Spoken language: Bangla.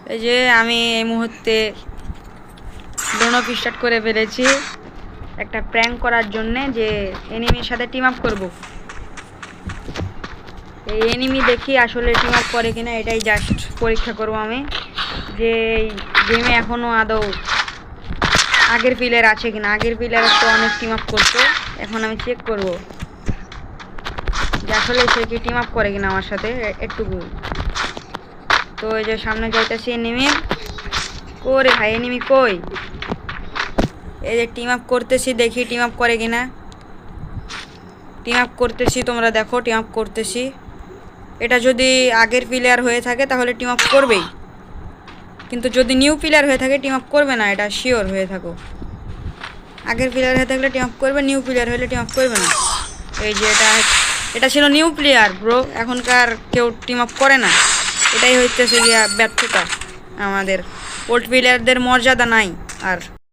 এই যে আমি এই মুহূর্তে ডোনো স্টার্ট করে ফেলেছি একটা প্র্যাঙ্ক করার জন্য, যে এনিমির সাথে টিম আপ করব। এই এনিমি দেখি আসলে টিম আপ করে কিনা, এটাই জাস্ট পরীক্ষা করব আমি, যে এই গেমে এখনও আদৌ আগের প্লেয়ার আছে কিনা। আগের প্লেয়ার তো অনেক টিম আপ করতো, এখন আমি চেক করব যে আসলে সে কি টিম আপ করে কিনা আমার সাথে একটুকু। তো এই যে সামনে যাইতেছি এনিমির, করে ভাই এনিমি কই। এই যে টিম আপ করতেছি, দেখি টিম আপ করে কিনা। টিম আপ করতেছি, তোমরা দেখো টিম আপ করতেছি। এটা যদি আগের প্লেয়ার হয়ে থাকে তাহলে টিম আপ করবেই, কিন্তু যদি নিউ প্লেয়ার হয়ে থাকে টিম আপ করবে না, এটা শিওর হয়ে থাকো। আগের প্লেয়ার হয়ে থাকলে টিম আপ করবে, নিউ প্লেয়ার হলে টিম আপ করবে না। এই যে এটা ছিল নিউ প্লেয়ার ব্রো, এখনকার কেউ টিম আপ করে না। এটাই হইতেছে গিয়া ব্যর্থতা, আমাদের ওল্ড প্লেয়ারদের মর্যাদা নাই আর।